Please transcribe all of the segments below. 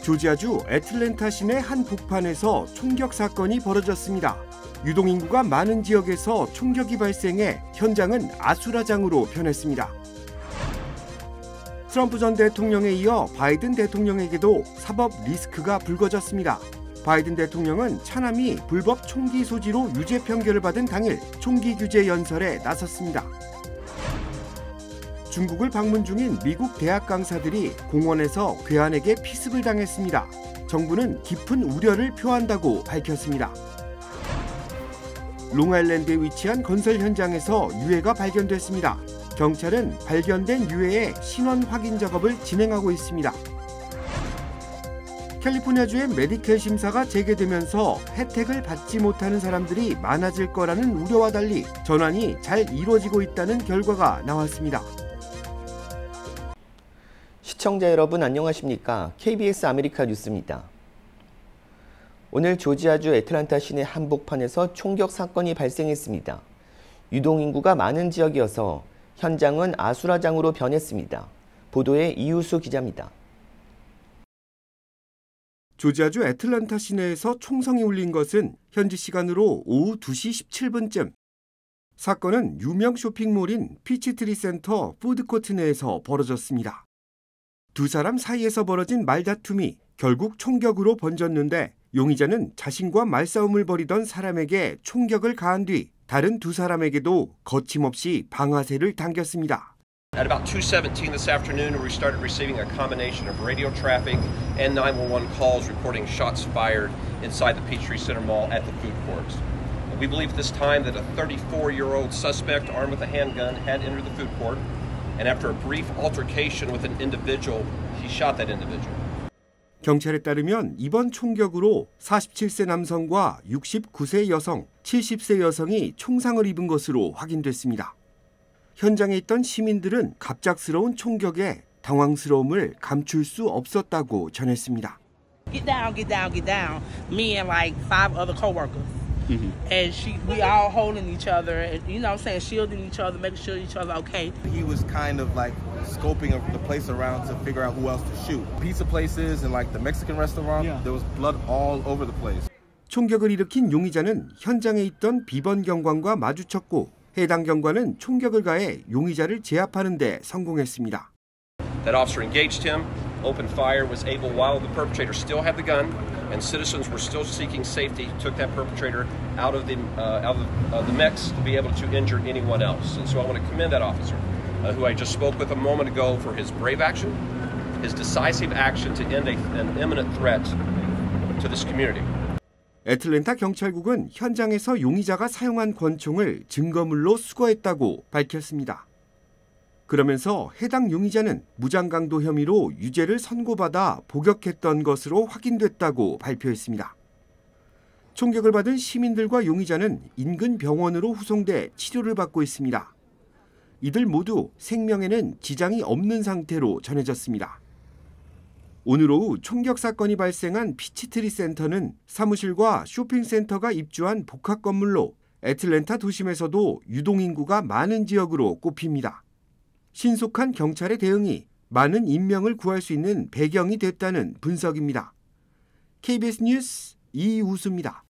조지아주 애틀랜타 시내 한 복판에서 총격 사건이 벌어졌습니다. 유동인구가 많은 지역에서 총격이 발생해 현장은 아수라장으로 변했습니다. 트럼프 전 대통령에 이어 바이든 대통령에게도 사법 리스크가 불거졌습니다. 바이든 대통령은 차남이 불법 총기 소지로 유죄 판결을 받은 당일 총기 규제 연설에 나섰습니다. 중국을 방문 중인 미국 대학 강사들이 공원에서 괴한에게 피습을 당했습니다. 정부는 깊은 우려를 표한다고 밝혔습니다. 롱아일랜드에 위치한 건설 현장에서 유해가 발견됐습니다. 경찰은 발견된 유해의 신원 확인 작업을 진행하고 있습니다. 캘리포니아주의 메디켈 심사가 재개되면서 혜택을 받지 못하는 사람들이 많아질 거라는 우려와 달리 전환이 잘 이루어지고 있다는 결과가 나왔습니다. 시청자 여러분 안녕하십니까? KBS 아메리카 뉴스입니다. 오늘 조지아주 애틀랜타 시내 한복판에서 총격 사건이 발생했습니다. 유동인구가 많은 지역이어서 현장은 아수라장으로 변했습니다. 보도에 이우수 기자입니다. 조지아주 애틀랜타 시내에서 총성이 울린 것은 현지 시간으로 오후 2시 17분쯤. 사건은 유명 쇼핑몰인 피치트리 센터 푸드코트 내에서 벌어졌습니다. 두 사람 사이에서 벌어진 말다툼이 결국 총격으로 번졌는데 용의자는 자신과 말싸움을 벌이던 사람에게 총격을 가한 뒤 다른 두 사람에게도 거침없이 방아쇠를 당겼습니다. At about 2:17 this afternoon, we started receiving a combination of radio traffic and 911 calls reporting shots fired inside the Peachtree Center Mall at the food court. We believe at this time that a 34-year-old suspect armed with a handgun had entered the food court, and after a brief altercation with an individual, he shot that individual. 경찰에 따르면 이번 총격으로 47세 남성과 69세 여성, 70세 여성이 총상을 입은 것으로 확인됐습니다. 현장에 있던 시민들은 갑작스러운 총격에 당황스러움을 감출 수 없었다고 전했습니다. Get down, get down, get down. Me and like 5 other coworkers. And we all holding each other, and you know what I'm saying, shielding each other, making sure each other okay. He was kind of like scoping the place around to figure out who else to shoot. Pizza places and like the Mexican restaurant, there was blood all over the place. 총격을 일으킨 용의자는 현장에 있던 비번 경관과 마주쳤고 해당 경관은 총격을 가해 용의자를 제압하는 데 성공했습니다. That officer engaged him, opened fire, was able while the perpetrator still had the gun and citizens were still seeking safety, took that perpetrator out of the mix to be able to injure anyone else. And so I want to commend that officer, who I just spoke with a moment ago, for his brave action, his decisive action to end an imminent threat to this community. 애틀랜타 경찰국은 현장에서 용의자가 사용한 권총을 증거물로 수거했다고 밝혔습니다. 그러면서 해당 용의자는 무장강도 혐의로 유죄를 선고받아 복역했던 것으로 확인됐다고 발표했습니다. 총격을 받은 시민들과 용의자는 인근 병원으로 후송돼 치료를 받고 있습니다. 이들 모두 생명에는 지장이 없는 상태로 전해졌습니다. 오늘 오후 총격 사건이 발생한 피치트리 센터는 사무실과 쇼핑센터가 입주한 복합 건물로 애틀랜타 도심에서도 유동인구가 많은 지역으로 꼽힙니다. 신속한 경찰의 대응이 많은 인명을 구할 수 있는 배경이 됐다는 분석입니다. KBS 뉴스 이우수입니다.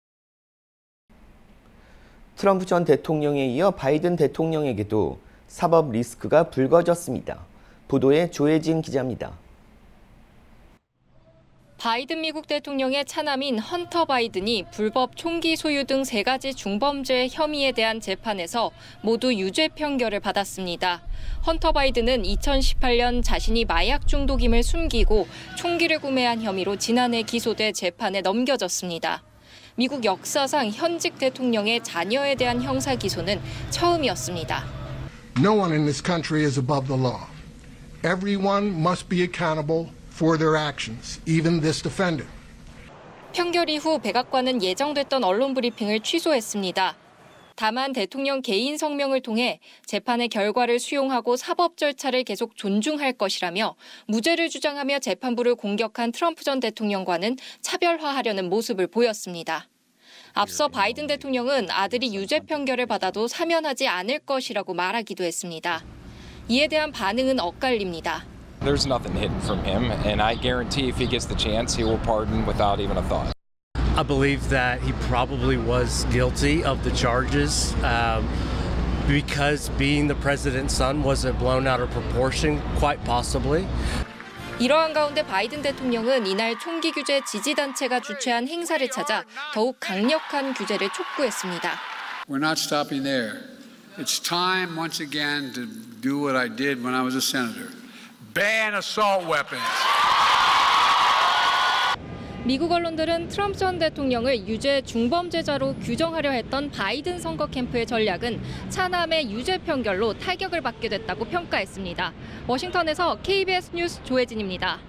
트럼프 전 대통령에 이어 바이든 대통령에게도 사법 리스크가 불거졌습니다. 보도에 조혜진 기자입니다. 바이든 미국 대통령의 차남인 헌터 바이든이 불법 총기 소유 등 3가지 중범죄 혐의에 대한 재판에서 모두 유죄 판결을 받았습니다. 헌터 바이든은 2018년 자신이 마약 중독임을 숨기고 총기를 구매한 혐의로 지난해 기소돼 재판에 넘겨졌습니다. 미국 역사상 현직 대통령의 자녀에 대한 형사 기소는 처음이었습니다. No one in this country is above the law. Everyone must be accountable for their actions, even this defendant. 판결 이후 백악관은 예정됐던 언론 브리핑을 취소했습니다. 다만 대통령 개인 성명을 통해 재판의 결과를 수용하고 사법 절차를 계속 존중할 것이라며 무죄를 주장하며 재판부를 공격한 트럼프 전 대통령과는 차별화하려는 모습을 보였습니다. 앞서 바이든 대통령은 아들이 유죄 판결을 받아도 사면하지 않을 것이라고 말하기도 했습니다. 이에 대한 반응은 엇갈립니다. There's nothing hidden from him, and I guarantee if he gets the chance, he will pardon without even a thought. I believe that he probably was guilty of the charges because being the president's son wasn't blown out of proportion, quite possibly. 이러한 가운데 바이든 대통령은 이날 총기 규제 지지단체가 주최한 행사를 찾아 더욱 강력한 규제를 촉구했습니다. We're not stopping there. It's time once again to do what I did when I was a senator. Ban assault weapons. 미국 언론들은 트럼프 전 대통령을 유죄 중범죄자로 규정하려 했던 바이든 선거 캠프의 전략은 차남의 유죄 판결로 타격을 받게 됐다고 평가했습니다. 워싱턴에서 KBS 뉴스 조혜진입니다.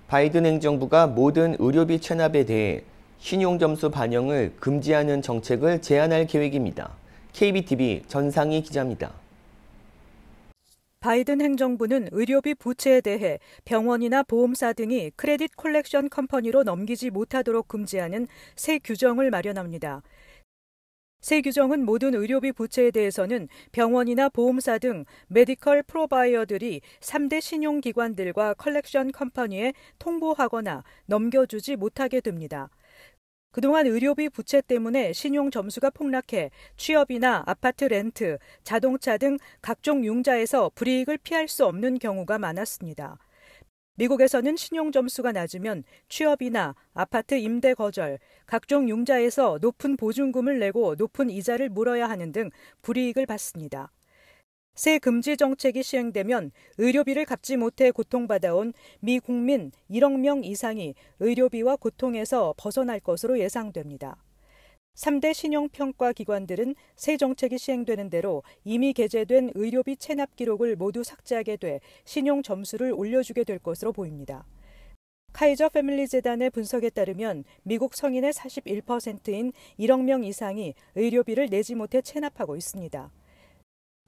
바이든 행정부가 모든 의료비 체납에 대해 신용점수 반영을 금지하는 정책을 제안할 계획입니다. KBTV 전상희 기자입니다. 바이든 행정부는 의료비 부채에 대해 병원이나 보험사 등이 크레딧 콜렉션 컴퍼니로 넘기지 못하도록 금지하는 새 규정을 마련합니다. 새 규정은 모든 의료비 부채에 대해서는 병원이나 보험사 등 메디컬 프로바이어들이 3대 신용기관들과 컬렉션 컴퍼니에 통보하거나 넘겨주지 못하게 됩니다. 그동안 의료비 부채 때문에 신용 점수가 폭락해 취업이나 아파트 렌트, 자동차 등 각종 융자에서 불이익을 피할 수 없는 경우가 많았습니다. 미국에서는 신용 점수가 낮으면 취업이나 아파트 임대 거절, 각종 융자에서 높은 보증금을 내고 높은 이자를 물어야 하는 등 불이익을 받습니다. 새 금지 정책이 시행되면 의료비를 갚지 못해 고통받아온 미 국민 1억 명 이상이 의료비와 고통에서 벗어날 것으로 예상됩니다. 3대 신용평가 기관들은 새 정책이 시행되는 대로 이미 게재된 의료비 체납 기록을 모두 삭제하게 돼 신용 점수를 올려주게 될 것으로 보입니다. 카이저 패밀리 재단의 분석에 따르면 미국 성인의 41%인 1억 명 이상이 의료비를 내지 못해 체납하고 있습니다.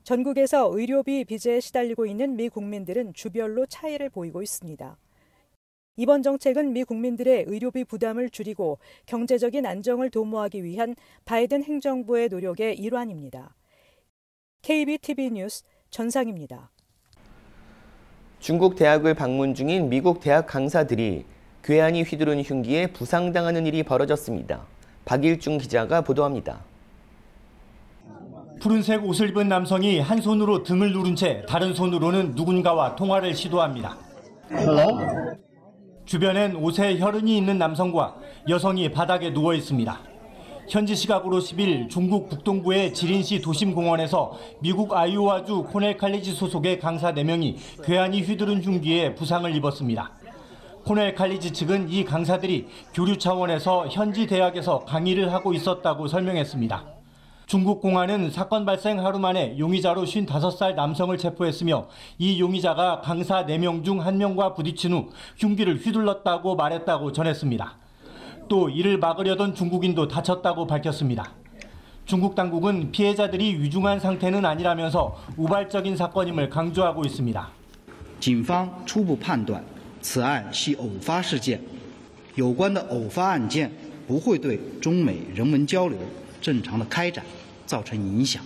전국에서 의료비 빚에 시달리고 있는 미 국민들은 주별로 차이를 보이고 있습니다. 이번 정책은 미 국민들의 의료비 부담을 줄이고 경제적인 안정을 도모하기 위한 바이든 행정부의 노력의 일환입니다. KBTV 뉴스 전상입니다. 중국 대학을 방문 중인 미국 대학 강사들이 괴한이 휘두른 흉기에 부상당하는 일이 벌어졌습니다. 박일중 기자가 보도합니다. 푸른색 옷을 입은 남성이 한 손으로 등을 누른 채 다른 손으로는 누군가와 통화를 시도합니다. Hello? 주변엔 옷에 혈흔이 있는 남성과 여성이 바닥에 누워 있습니다. 현지 시각으로 10일 중국 북동부의 지린시 도심공원에서 미국 아이오와주 코넬 칼리지 소속의 강사 4명이 괴한이 휘두른 흉기에 부상을 입었습니다. 코넬 칼리지 측은 이 강사들이 교류 차원에서 현지 대학에서 강의를 하고 있었다고 설명했습니다. 중국 공안은 사건 발생 하루 만에 용의자로 55살 남성을 체포했으며 이 용의자가 강사 4명 중 1명과 부딪힌 후 흉기를 휘둘렀다고 말했다고 전했습니다. 또 이를 막으려던 중국인도 다쳤다고 밝혔습니다. 중국 당국은 피해자들이 위중한 상태는 아니라면서 우발적인 사건임을 강조하고 있습니다. 警方初步判断此案系偶发事件，有关的偶发案件不会对中美人文交流正常的开展造成影响。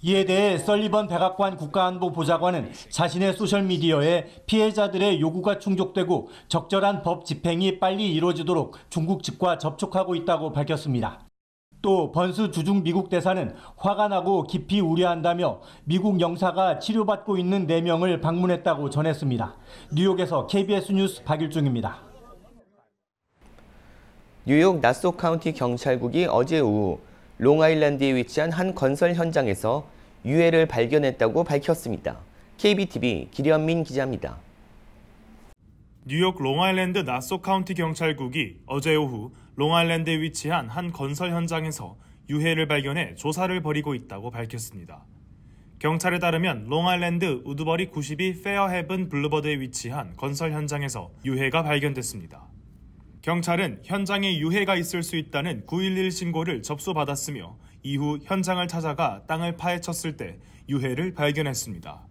이에 대해 설리번 백악관 국가안보보좌관은 자신의 소셜미디어에 피해자들의 요구가 충족되고 적절한 법 집행이 빨리 이루어지도록 중국 측과 접촉하고 있다고 밝혔습니다. 또 번스 주중 미국 대사는 화가 나고 깊이 우려한다며 미국 영사가 치료받고 있는 4명을 방문했다고 전했습니다. 뉴욕에서 KBS 뉴스 박일중입니다. 뉴욕 나소 카운티 경찰국이 어제 오후 롱아일랜드에 위치한 한 건설 현장에서 유해를 발견했다고 밝혔습니다. KBTV 기련민 기자입니다. 뉴욕 롱아일랜드 나소 카운티 경찰국이 어제 오후 롱아일랜드에 위치한 한 건설 현장에서 유해를 발견해 조사를 벌이고 있다고 밝혔습니다. 경찰에 따르면 롱아일랜드 우드버리 92 페어헤븐 블루버드에 위치한 건설 현장에서 유해가 발견됐습니다. 경찰은 현장에 유해가 있을 수 있다는 911 신고를 접수받았으며 이후 현장을 찾아가 땅을 파헤쳤을 때 유해를 발견했습니다.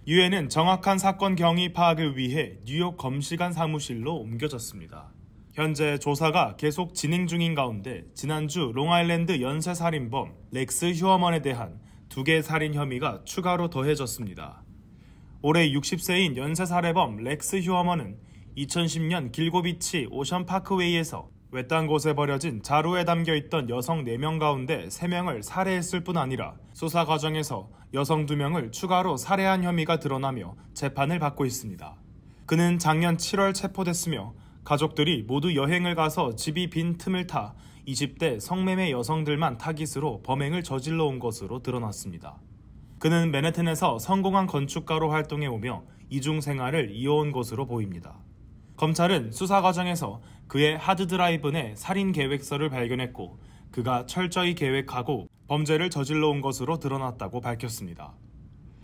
유해는 정확한 사건 경위 파악을 위해 뉴욕 검시관 사무실로 옮겨졌습니다. 현재 조사가 계속 진행 중인 가운데 지난주 롱아일랜드 연쇄살인범 렉스 휴어먼에 대한 2개 살인 혐의가 추가로 더해졌습니다. 올해 60세인 연쇄살해범 렉스 휴어먼은 2010년 길고비치 오션파크웨이에서 외딴 곳에 버려진 자루에 담겨있던 여성 4명 가운데 3명을 살해했을 뿐 아니라 수사 과정에서 여성 2명을 추가로 살해한 혐의가 드러나며 재판을 받고 있습니다. 그는 작년 7월 체포됐으며 가족들이 모두 여행을 가서 집이 빈 틈을 타 20대 성매매 여성들만 타깃으로 범행을 저질러 온 것으로 드러났습니다. 그는 맨해튼에서 성공한 건축가로 활동해오며 이중 생활을 이어온 것으로 보입니다. 검찰은 수사 과정에서 그의 하드드라이브 내 살인 계획서를 발견했고 그가 철저히 계획하고 범죄를 저질러 온 것으로 드러났다고 밝혔습니다.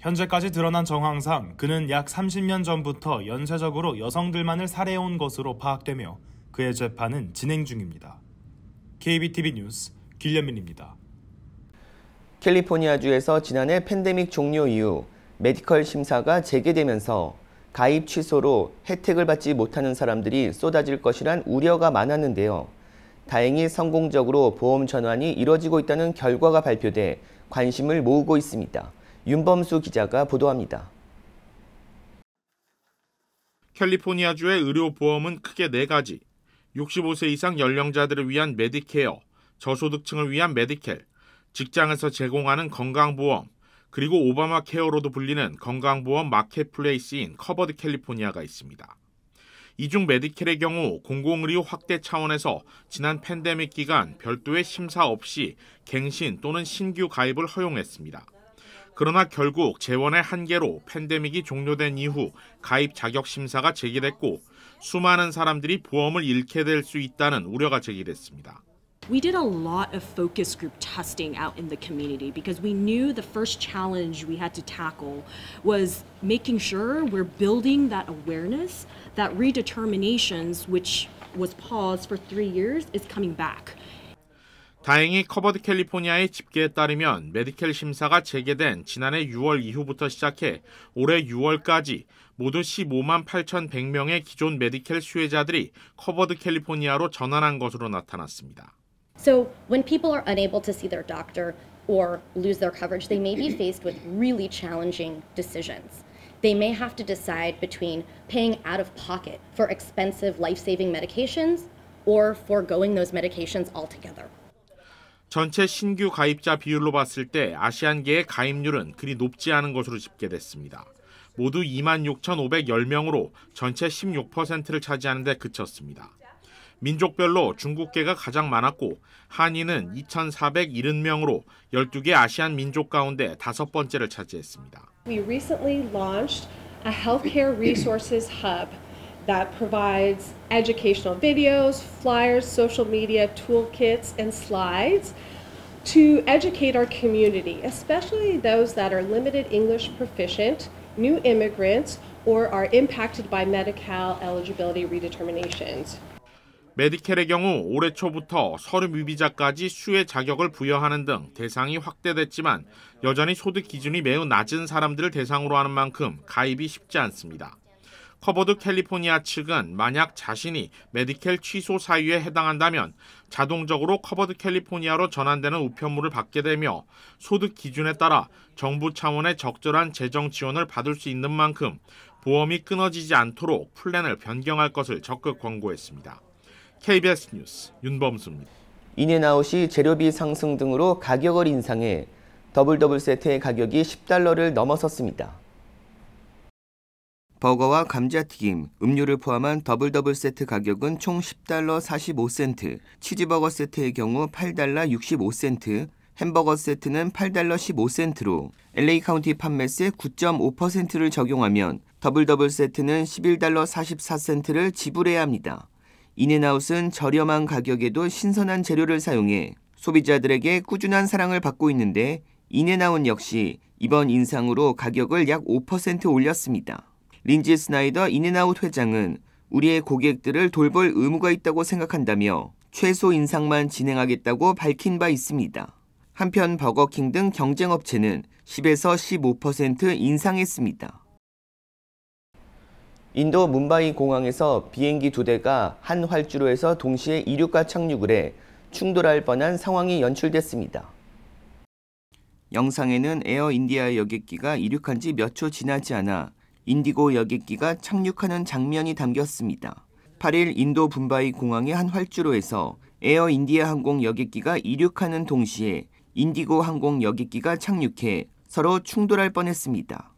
현재까지 드러난 정황상 그는 약 30년 전부터 연쇄적으로 여성들만을 살해해온 것으로 파악되며 그의 재판은 진행 중입니다. KBTV 뉴스 길련민입니다. 캘리포니아주에서 지난해 팬데믹 종료 이후 메디컬 심사가 재개되면서 가입 취소로 혜택을 받지 못하는 사람들이 쏟아질 것이란 우려가 많았는데요. 다행히 성공적으로 보험 전환이 이뤄지고 있다는 결과가 발표돼 관심을 모으고 있습니다. 윤범수 기자가 보도합니다. 캘리포니아주의 의료보험은 크게 4가지, 65세 이상 연령자들을 위한 메디케어, 저소득층을 위한 메디켈, 직장에서 제공하는 건강보험, 그리고 오바마 케어로도 불리는 건강보험 마켓플레이스인 커버드 캘리포니아가 있습니다. 이 중 메디켈의 경우 공공의료 확대 차원에서 지난 팬데믹 기간 별도의 심사 없이 갱신 또는 신규 가입을 허용했습니다. 그러나 결국 재원의 한계로 팬데믹이 종료된 이후 가입 자격 심사가 재개됐고 수많은 사람들이 보험을 잃게 될 수 있다는 우려가 제기됐습니다. We did a lot of focus group testing out in the community because we knew the first challenge we had to tackle was making sure we're building that awareness that redeterminations, which was paused for 3 years, is coming back. 다행히 커버드 캘리포니아의 집계에 따르면 메디켈 심사가 재개된 지난해 6월 이후부터 시작해 올해 6월까지 모두 15만 8,100명의 기존 메디켈 수혜자들이 커버드 캘리포니아로 전환한 것으로 나타났습니다. So when people are unable to see their doctor or lose their coverage, they may be faced with really challenging decisions. They may have to decide between paying out of pocket for expensive life-saving medications or foregoing those medications altogether. 전체 신규 가입자 비율로 봤을 때 아시안계의 가입률은 그리 높지 않은 것으로 집계됐습니다. 모두 26,510명으로 전체 16%를 차지하는 데 그쳤습니다. 민족별로 중국계가 가장 많았고 한인은 2,470명으로 12개 아시안 민족 가운데 5번째를 차지했습니다. We recently launched a healthcare resources hub that provides educational videos, flyers, social media toolkits, and slides to educate our community, especially those that are limited English proficient, new immigrants, or are impacted by Medi-Cal eligibility redeterminations. 메디켈의 경우 올해 초부터 서류 미비자까지 수혜 자격을 부여하는 등 대상이 확대됐지만 여전히 소득 기준이 매우 낮은 사람들을 대상으로 하는 만큼 가입이 쉽지 않습니다. 커버드 캘리포니아 측은 만약 자신이 메디켈 취소 사유에 해당한다면 자동적으로 커버드 캘리포니아로 전환되는 우편물을 받게 되며 소득 기준에 따라 정부 차원의 적절한 재정 지원을 받을 수 있는 만큼 보험이 끊어지지 않도록 플랜을 변경할 것을 적극 권고했습니다. KBS 뉴스 윤범수입니다. 인앤아웃이 재료비 상승 등으로 가격을 인상해 더블 세트의 가격이 $10를 넘어섰습니다. 버거와 감자튀김, 음료를 포함한 더블 세트 가격은 총 $10.45, 치즈버거 세트의 경우 $8.65, 햄버거 세트는 $8.15로 LA 카운티 판매세 9.5%를 적용하면 더블 세트는 $11.44를 지불해야 합니다. 인앤아웃은 저렴한 가격에도 신선한 재료를 사용해 소비자들에게 꾸준한 사랑을 받고 있는데 인앤아웃 역시 이번 인상으로 가격을 약 5% 올렸습니다. 린지 스나이더 인앤아웃 회장은 우리의 고객들을 돌볼 의무가 있다고 생각한다며 최소 인상만 진행하겠다고 밝힌 바 있습니다. 한편 버거킹 등 경쟁업체는 10에서 15% 인상했습니다. 인도 뭄바이 공항에서 비행기 2대가 한 활주로에서 동시에 이륙과 착륙을 해 충돌할 뻔한 상황이 연출됐습니다. 영상에는 에어 인디아 여객기가 이륙한 지 몇 초 지나지 않아 인디고 여객기가 착륙하는 장면이 담겼습니다. 8일 인도 붐바이 공항의 한 활주로에서 에어 인디아 항공 여객기가 이륙하는 동시에 인디고 항공 여객기가 착륙해 서로 충돌할 뻔했습니다.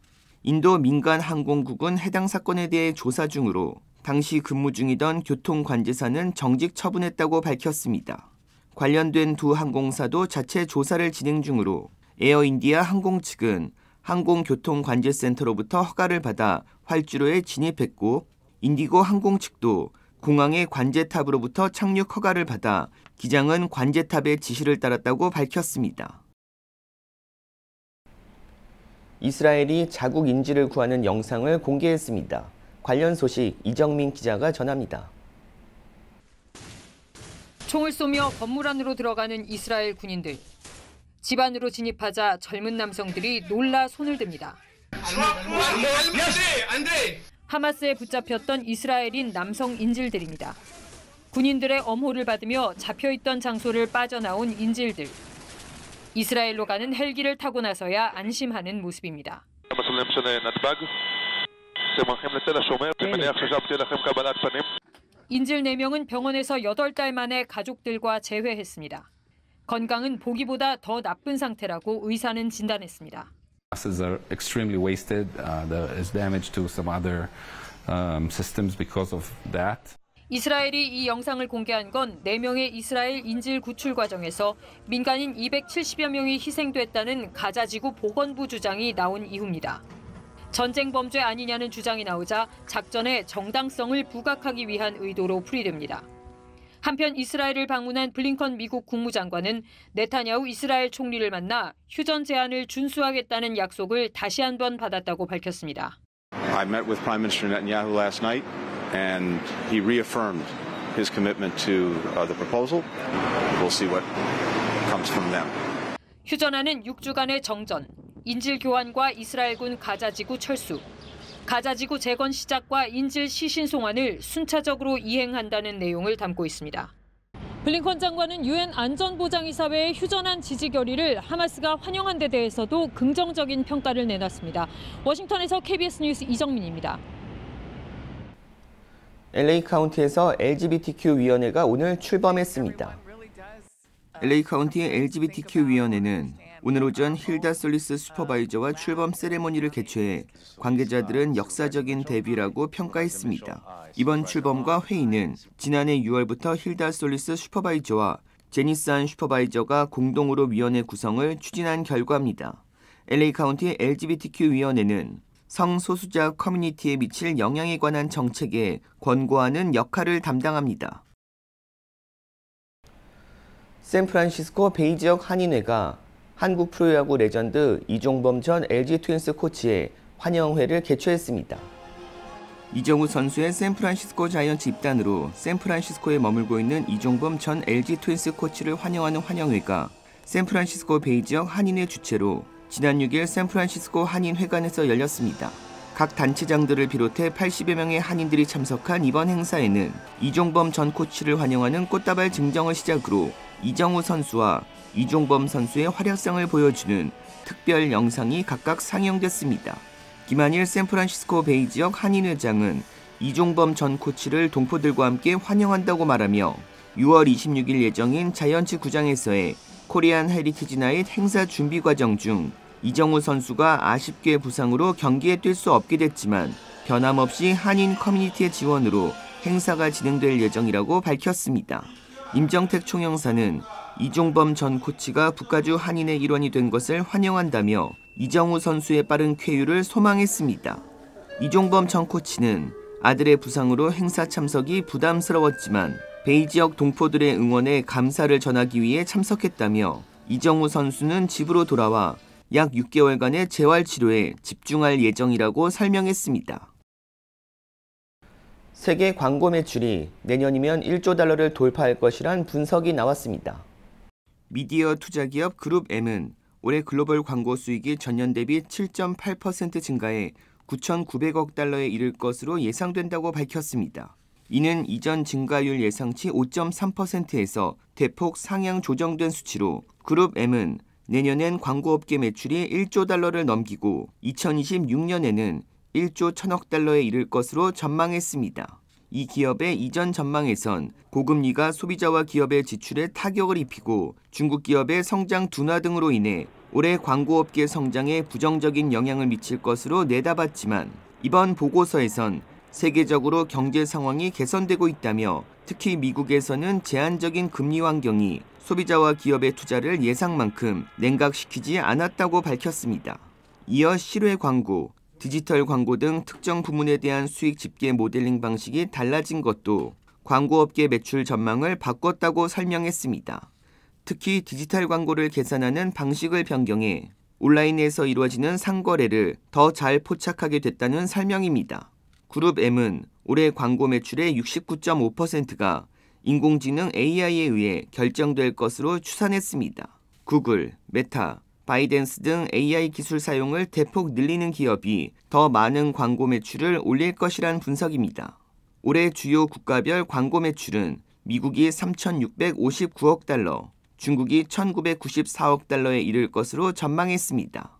인도 민간 항공국은 해당 사건에 대해 조사 중으로 당시 근무 중이던 교통관제사는 정직 처분했다고 밝혔습니다. 관련된 두 항공사도 자체 조사를 진행 중으로 에어인디아 항공 측은 항공교통관제센터로부터 허가를 받아 활주로에 진입했고 인디고 항공 측도 공항의 관제탑으로부터 착륙 허가를 받아 기장은 관제탑의 지시를 따랐다고 밝혔습니다. 이스라엘이 자국 인질을 구하는 영상을 공개했습니다. 관련 소식 이정민 기자가 전합니다. 총을 쏘며 건물 안으로 들어가는 이스라엘 군인들. 집 안으로 진입하자 젊은 남성들이 놀라 손을 듭니다. 하마스에 붙잡혔던 이스라엘인 남성 인질들입니다. 군인들의 엄호를 받으며 잡혀있던 장소를 빠져나온 인질들. 이스라엘로 가는 헬기를 타고 나서야 안심하는 모습입니다. 인질 4명은 병원에서 8달 만에 가족들과 재회했습니다. 건강은 보기보다 더 나쁜 상태라고 의사는 진단했습니다. Buses are extremely wasted. There is damage to some other systems because of that. 이스라엘이 이 영상을 공개한 건 4명의 이스라엘 인질 구출 과정에서 민간인 270여 명이 희생됐다는 가자지구 보건부 주장이 나온 이후입니다. 전쟁 범죄 아니냐는 주장이 나오자 작전의 정당성을 부각하기 위한 의도로 풀이됩니다. 한편 이스라엘을 방문한 블링컨 미국 국무장관은 네타냐후 이스라엘 총리를 만나 휴전 제안을 준수하겠다는 약속을 다시 한번 받았다고 밝혔습니다. I met with Prime Minister Netanyahu last night and he reaffirmed his commitment to the proposal. We'll see what comes from them. 휴전안은 6주간의 정전, 인질 교환과 이스라엘군 가자지구 철수, 가자지구 재건 시작과 인질 시신 송환을 순차적으로 이행한다는 내용을 담고 있습니다. 블링컨 장관은 유엔 안전보장이사회의 휴전안 지지 결의를 하마스가 환영한 데 대해서도 긍정적인 평가를 내놨습니다. 워싱턴에서 KBS 뉴스 이정민입니다. LA 카운티에서 LGBTQ 위원회가 오늘 출범했습니다. LA 카운티의 LGBTQ 위원회는 오늘 오전 힐다 솔리스 슈퍼바이저와 출범 세레모니를 개최해 관계자들은 역사적인 데뷔라고 평가했습니다. 이번 출범과 회의는 지난해 6월부터 힐다 솔리스 슈퍼바이저와 제니스 안 슈퍼바이저가 공동으로 위원회 구성을 추진한 결과입니다. LA 카운티 LGBTQ 위원회는 성소수자 커뮤니티에 미칠 영향에 관한 정책에 권고하는 역할을 담당합니다. 샌프란시스코 베이 지역 한인회가 한국 프로야구 레전드 이종범 전 LG 트윈스 코치의 환영회를 개최했습니다. 이정우 선수의 샌프란시스코 자이언츠 입단으로 샌프란시스코에 머물고 있는 이종범 전 LG 트윈스 코치를 환영하는 환영회가 샌프란시스코 베이 지역 한인회 주최로 지난 6일 샌프란시스코 한인회관에서 열렸습니다. 각 단체장들을 비롯해 80여 명의 한인들이 참석한 이번 행사에는 이종범 전 코치를 환영하는 꽃다발 증정을 시작으로 이정우 선수와 이종범 선수의 활약상을 보여주는 특별 영상이 각각 상영됐습니다. 김한일 샌프란시스코 베이 지역 한인회장은 이종범 전 코치를 동포들과 함께 환영한다고 말하며 6월 26일 예정인 자이언츠 구장에서의 코리안 헤리티지 나잇 행사 준비 과정 중 이정우 선수가 아쉽게 부상으로 경기에 뛸 수 없게 됐지만 변함없이 한인 커뮤니티의 지원으로 행사가 진행될 예정이라고 밝혔습니다. 임정택 총영사는 이종범 전 코치가 북가주 한인의 일원이 된 것을 환영한다며 이정우 선수의 빠른 쾌유를 소망했습니다. 이종범 전 코치는 아들의 부상으로 행사 참석이 부담스러웠지만 베이 지역 동포들의 응원에 감사를 전하기 위해 참석했다며 이정우 선수는 집으로 돌아와 약 6개월간의 재활치료에 집중할 예정이라고 설명했습니다. 세계 광고 매출이 내년이면 1조 달러를 돌파할 것이란 분석이 나왔습니다. 미디어 투자기업 그룹 M은 올해 글로벌 광고 수익이 전년 대비 7.8% 증가해 9,900억 달러에 이를 것으로 예상된다고 밝혔습니다. 이는 이전 증가율 예상치 5.3%에서 대폭 상향 조정된 수치로 그룹 M은 내년엔 광고업계 매출이 1조 달러를 넘기고 2026년에는 1조 1천억 달러에 이를 것으로 전망했습니다. 이 기업의 이전 전망에선 고금리가 소비자와 기업의 지출에 타격을 입히고 중국 기업의 성장 둔화 등으로 인해 올해 광고업계 성장에 부정적인 영향을 미칠 것으로 내다봤지만 이번 보고서에선 세계적으로 경제 상황이 개선되고 있다며 특히 미국에서는 제한적인 금리 환경이 소비자와 기업의 투자를 예상만큼 냉각시키지 않았다고 밝혔습니다. 이어 실외 광고, 디지털 광고 등 특정 부문에 대한 수익 집계 모델링 방식이 달라진 것도 광고업계 매출 전망을 바꿨다고 설명했습니다. 특히 디지털 광고를 계산하는 방식을 변경해 온라인에서 이루어지는 상거래를 더 잘 포착하게 됐다는 설명입니다. 그룹 M은 올해 광고 매출의 69.5%가 인공지능 AI에 의해 결정될 것으로 추산했습니다. 구글, 메타, 바이댄스 등 AI 기술 사용을 대폭 늘리는 기업이 더 많은 광고 매출을 올릴 것이란 분석입니다. 올해 주요 국가별 광고 매출은 미국이 3,659억 달러, 중국이 1,994억 달러에 이를 것으로 전망했습니다.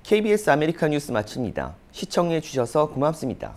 KBS 아메리카 뉴스 마칩니다. 시청해 주셔서 고맙습니다.